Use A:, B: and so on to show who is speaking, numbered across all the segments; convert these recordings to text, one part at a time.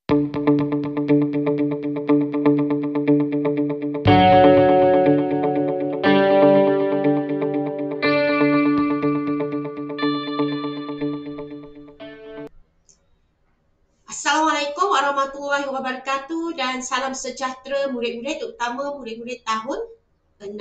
A: Assalamualaikum warahmatullahi wabarakatuh dan salam sejahtera murid-murid, terutama murid-murid tahun 6.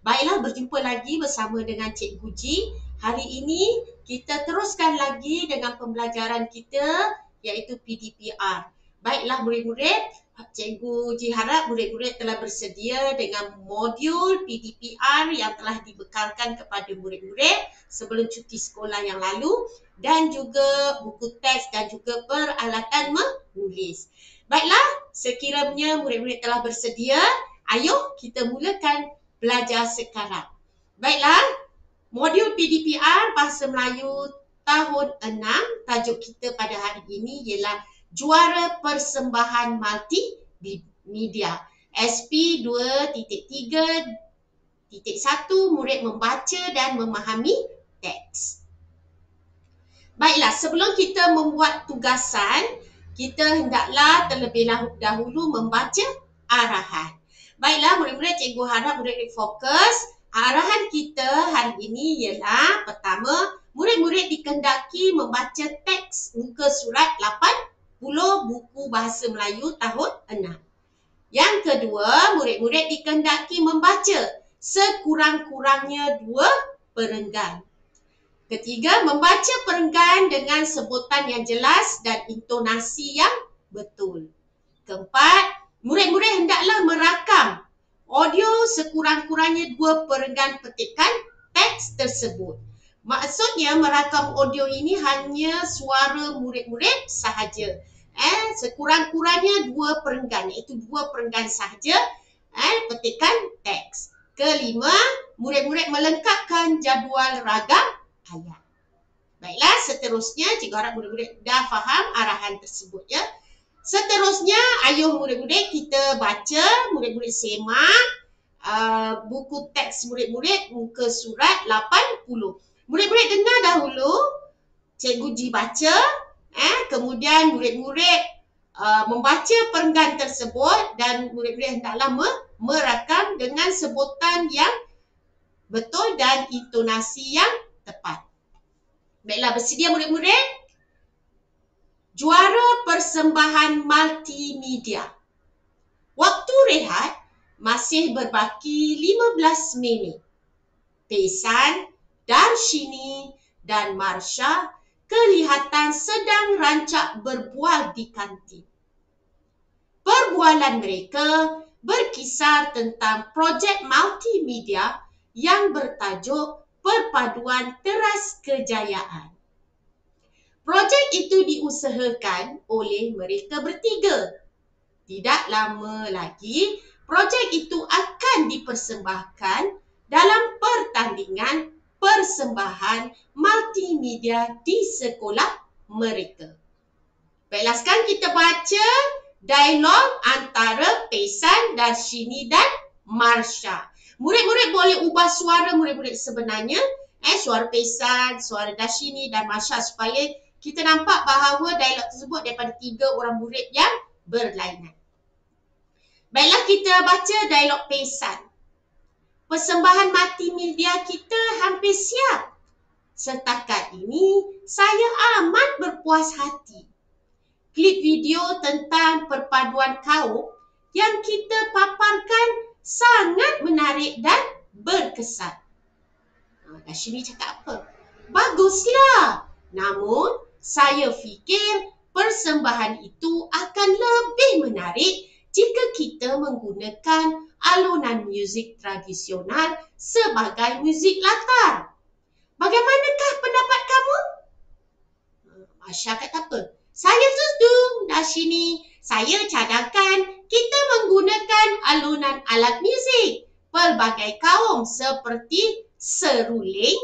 A: Baiklah, berjumpa lagi bersama dengan Cikgu Ji. Hari ini kita teruskan lagi dengan pembelajaran kita iaitu PDPR. Baiklah murid-murid, Cikgu Ji harap murid-murid telah bersedia dengan modul PDPR yang telah dibekalkan kepada murid-murid sebelum cuti sekolah yang lalu, dan juga buku teks dan juga peralatan menulis. Baiklah, sekiranya murid-murid telah bersedia, ayo kita mulakan belajar sekarang. Baiklah, modul PDPR Bahasa Melayu tahun 6, tajuk kita pada hari ini ialah Juara Persembahan Multimedia. SP 2.3.1 murid membaca dan memahami teks. Baiklah, sebelum kita membuat tugasan, kita hendaklah terlebih dahulu membaca arahan. Baiklah murid-murid, cikgu harap murid-murid fokus. Arahan kita hari ini ialah pertama, murid-murid dikehendaki membaca teks muka surat 80 buku Bahasa Melayu tahun 6. Yang kedua, murid-murid dikehendaki membaca sekurang-kurangnya 2 perenggan. Ketiga, membaca perenggan dengan sebutan yang jelas dan intonasi yang betul. Keempat, murid-murid hendaklah merakam audio sekurang-kurangnya 2 perenggan petikan teks tersebut. Maksudnya merakam audio ini hanya suara murid-murid sahaja. Sekurang-kurangnya 2 perenggan, iaitu 2 perenggan sahaja petikan teks. Kelima, murid-murid melengkapkan jadual ragam ayat. Baiklah, seterusnya cikgu harap murid-murid dah faham arahan tersebut ya. Seterusnya, ayuh murid-murid kita baca, murid-murid semak buku teks murid-murid muka surat 80. Murid-murid dengar dahulu cikgu Ji baca, kemudian murid-murid membaca perenggan tersebut dan murid-murid hendaklah merakam dengan sebutan yang betul dan intonasi yang tepat. Baiklah, bersedia murid-murid? Juara Persembahan Multimedia. Waktu rehat masih berbaki 15 minit. Pesan, Darshini dan Marsha kelihatan sedang rancak berbual di kantin. Perbualan mereka berkisar tentang projek multimedia yang bertajuk Perpaduan Teras Kejayaan. Projek itu diusahakan oleh mereka bertiga. Tidak lama lagi, projek itu akan dipersembahkan dalam pertandingan persembahan multimedia di sekolah mereka. Baiklah, sekarang kita baca dialog antara Pesan, Darshini dan Marsha. Murid-murid boleh ubah suara murid-murid sebenarnya, suara Pesan, suara Darshini dan Marsha supaya kita nampak bahawa dialog tersebut daripada 3 orang murid yang berlainan. Baiklah, kita baca dialog Pesan. Persembahan multimedia kita hampir siap. Setakat ini, saya amat berpuas hati. Klip video tentang perpaduan kaum yang kita paparkan sangat menarik dan berkesan. Darshini cakap apa? Baguslah. Namun, saya fikir persembahan itu akan lebih menarik jika kita menggunakan alunan muzik tradisional sebagai muzik latar. Bagaimanakah pendapat kamu? Marsha kata apa? Saya setuju, Darshini. Saya cadangkan kita menggunakan alunan alat muzik pelbagai kaum seperti seruling,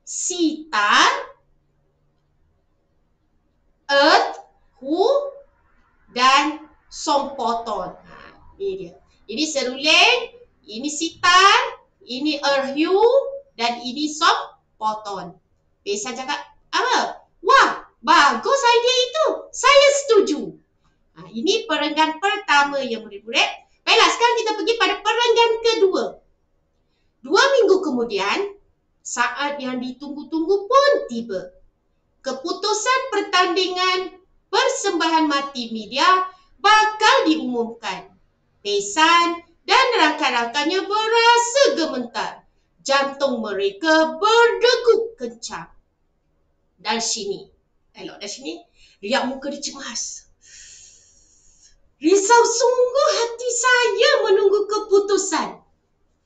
A: sitar, dan sompoton. Ini dia. Ini seruling, ini sitar, ini erhu, dan ini sompoton. Pesan cakap, apa? Wah, bagus idea itu. Saya setuju. Ini perenggan pertama ya murid-murid. Baiklah, sekarang kita pergi pada perenggan kedua. 2 minggu kemudian, saat yang ditunggu-tunggu pun tiba. Keputusan pertandingan persembahan mati media bakal diumumkan. Pesan dan rakan-rakannya berasa gemetar. Jantung mereka berdegup kencang. Darshini, elok Darshini, riak muka dia cemas. Risau sungguh hati saya menunggu keputusan.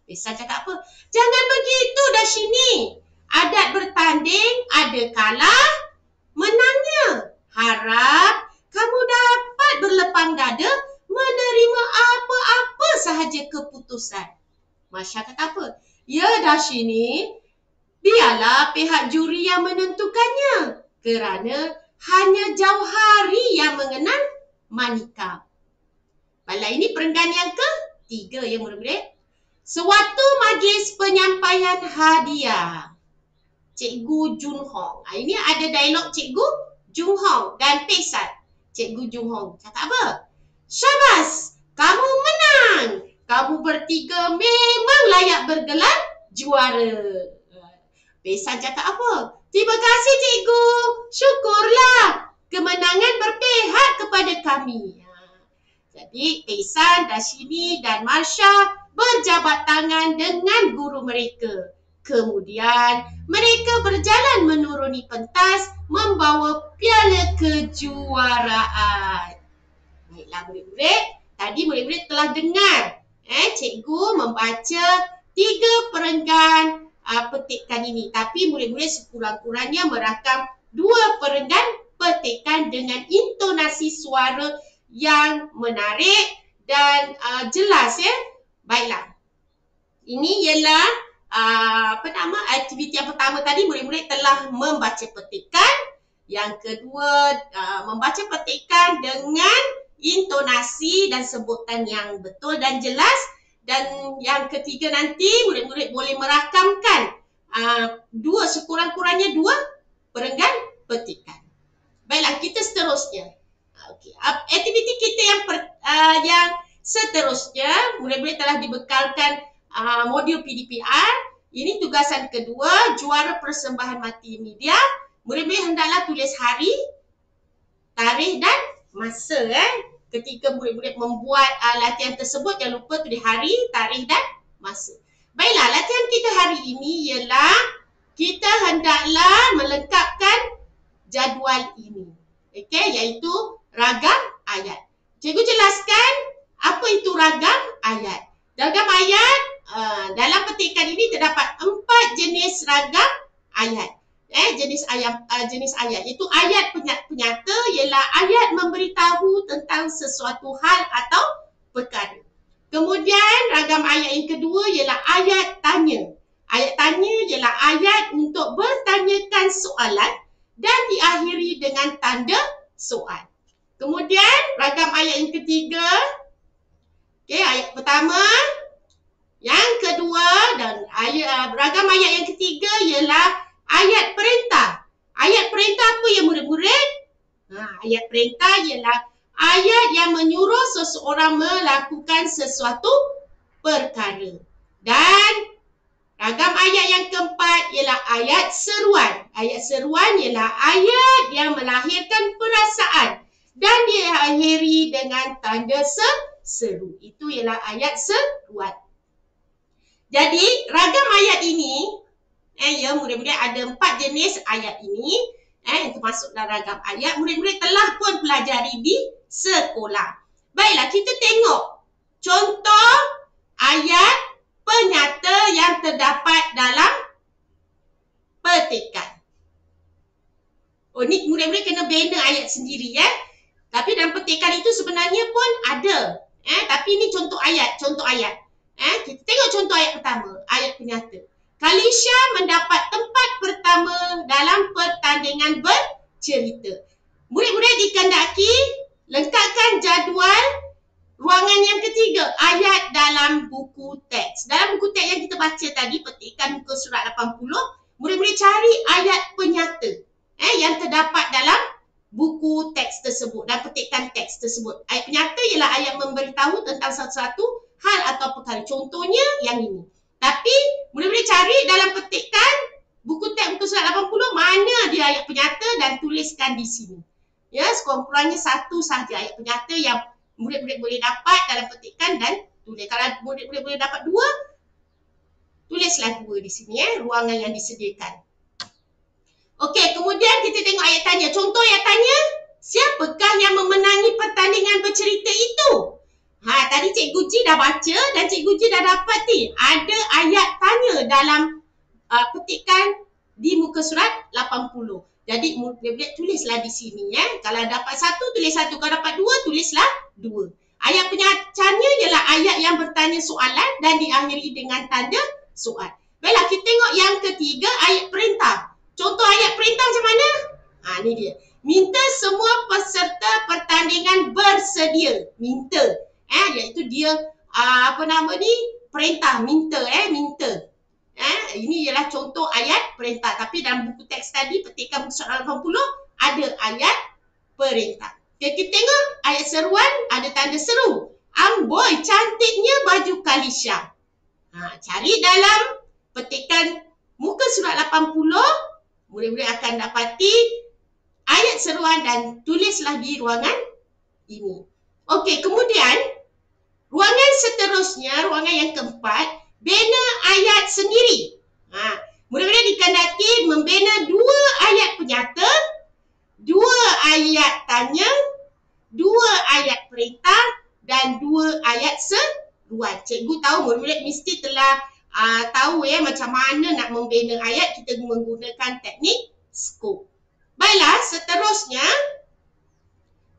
A: Pesan cakap apa? Jangan begitu Darshini. Adat bertanding ada kalah menangnya. Harap kamu dapat berlepang dada menerima apa-apa sahaja keputusan. Masya kata apa? Ya Darshini, biarlah pihak juri yang menentukannya. Kerana hanya Jauhari yang mengenal Manika. Baiklah, ini perenggan yang ketiga ya murid-murid. Sewaktu majlis penyampaian hadiah, Cikgu Jun Hong. Ini ada dialog Cikgu Jun Hong dan Pesan. Cikgu Jun Hong cakap apa? Syabas, kamu menang. Kamu bertiga memang layak bergelar juara. Pesan cakap apa? Terima kasih cikgu. Syukurlah kemenangan berpihak kepada kami. Jadi Pesan, Darshini dan Marsha berjabat tangan dengan guru mereka. Kemudian mereka berjalan menuruni pentas membawa piala kejuaraan. Baiklah murid-murid, tadi murid-murid telah dengar cikgu membaca 3 perenggan petikan ini. Tapi murid-murid sekurang-kurangnya merakam 2 perenggan petikan dengan intonasi suara yang menarik dan jelas ya. Baiklah. Ini ialah aktiviti yang pertama tadi murid-murid telah membaca petikan. Yang kedua membaca petikan dengan intonasi dan sebutan yang betul dan jelas. Dan yang ketiga nanti murid-murid boleh merakamkan sekurang-kurangnya 2 perenggan petikan. Baiklah, kita seterusnya. Okey, aktiviti kita yang seterusnya, murid-murid telah dibekalkan modul PDPR. Ini tugasan kedua, juara persembahan mati media. Murid-murid hendaklah tulis hari, tarikh dan masa. Ketika murid-murid membuat latihan tersebut, jangan lupa tulis hari, tarikh dan masa. Baiklah, latihan kita hari ini ialah kita hendaklah melengkapkan jadual ini. Okey, iaitu ragam ayat. Cikgu jelaskan apa itu ragam ayat. Ragam ayat, dalam petikan ini terdapat 4 jenis ragam ayat. Jenis ayat itu ayat penyata ialah ayat memberitahu tentang sesuatu hal atau perkara. Kemudian ragam ayat yang kedua ialah ayat tanya. Ayat tanya ialah ayat untuk bertanyakan soalan dan diakhiri dengan tanda soal. Kemudian ragam ayat yang ketiga, ayat pertama, yang kedua dan ragam ayat yang ketiga ialah ayat perintah. Ayat perintah apa ya murid-murid? Ayat perintah ialah ayat yang menyuruh seseorang melakukan sesuatu perkara. Dan ragam ayat yang keempat ialah ayat seruan. Ayat seruan ialah ayat yang melahirkan perasaan dan diakhiri dengan tanda seru. Itu ialah ayat seruan. Jadi ragam ayat ini, murid-murid ada 4 jenis ayat ini yang termasuk dalam ragam ayat. Murid-murid telah pun pelajari di sekolah. Baiklah, kita tengok contoh ayat penyata yang terdapat dalam petikan. Ni murid-murid kena bina ayat sendiri ya. Tapi dalam petikan itu sebenarnya pun ada. Tapi ini contoh ayat. Kita tengok contoh ayat pertama, ayat penyata. Kalisha mendapat tempat pertama dalam pertandingan bercerita. Murid-murid dikehendaki lengkapkan jadual ruangan yang ketiga, ayat dalam buku teks. Dalam buku teks yang kita baca tadi, petikan muka surat 80, murid-murid cari ayat penyata yang terdapat dalam buku teks tersebut dan petikan teks tersebut. Ayat penyata ialah ayat memberitahu tentang satu-satu hal atau perkara. Contohnya yang ini. Tapi murid-murid cari dalam petikan buku teks muka surat 80 mana dia ayat penyata dan tuliskan di sini. Ya, sekurang-kurangnya satu sahaja ayat penyata yang murid-murid boleh dapat dalam petikan dan tulis. Kalau murid-murid boleh dapat dua, tulislah dua di sini ruangan yang disediakan. Okey, kemudian kita tengok ayat tanya. Contoh ayat tanya, siapakah yang memenangi pertandingan bercerita itu? Tadi Cikgu Ji dah baca dan Cikgu Ji dah dapat ni. Ada ayat tanya dalam petikan di muka surat 80. Jadi murid-murid tulislah di sini Kalau dapat satu, tulis satu. Kalau dapat dua, tulislah dua. Ayat penyacanya ialah ayat yang bertanya soalan dan diakhiri dengan tanda soal. Baiklah, kita tengok yang ketiga, ayat perintah. Contoh ayat perintah macam mana? Ni dia. Minta semua peserta pertandingan bersedia. Minta. Iaitu dia, perintah. Minta. Ini ialah contoh ayat perintah. Tapi dalam buku teks tadi, petikan muka surat 80, ada ayat perintah. Okay, kita tengok ayat seruan, ada tanda seru. Amboi, cantiknya baju Kalisha. Cari dalam petikan muka surat 80, murid-murid akan dapati ayat seruan dan tulislah di ruangan ini. Okey, kemudian ruangan seterusnya, ruangan yang keempat, bina ayat sendiri. Murid-murid dikandaki membina dua ayat penyata, dua ayat tanya, dua ayat perintah dan dua ayat seruan. Cikgu tahu murid-murid mesti telah tahu macam mana nak membina ayat. Kita menggunakan teknik skop. Baiklah, seterusnya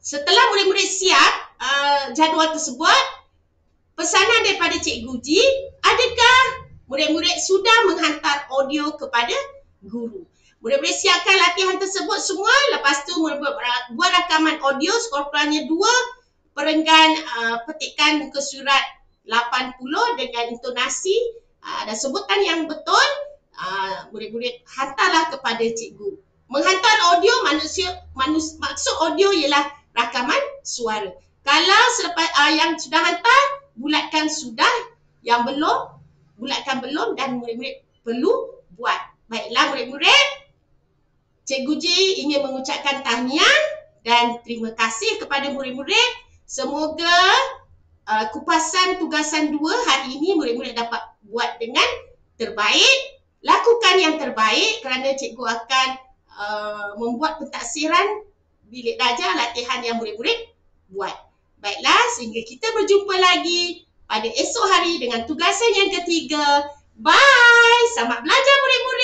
A: setelah murid-murid siap jadual tersebut, pesanan daripada Cikgu Ji, adakah murid-murid sudah menghantar audio kepada guru? Murid-murid siapkan latihan tersebut semua. Lepas tu murid-murid buat rakaman audio sekurang-kurangnya 2 perenggan petikan muka surat 80 dengan intonasi dan sebutan yang betul. Murid-murid hantarlah kepada cikgu. Menghantar audio maksud audio ialah rakaman suara. Kalau selepas yang sudah hantar, bulatkan sudah, yang belum, bulatkan belum dan murid-murid perlu buat. Baiklah murid-murid, Cikgu Ji ingin mengucapkan tahniah dan terima kasih kepada murid-murid. Semoga kupasan tugasan 2 hari ini murid-murid dapat buat dengan terbaik. Lakukan yang terbaik kerana cikgu akan membuat pentaksiran bilik darjah latihan yang murid-murid buat. Baiklah, sehingga kita berjumpa lagi pada esok hari dengan tugasan yang ketiga. Bye! Selamat belajar murid-murid!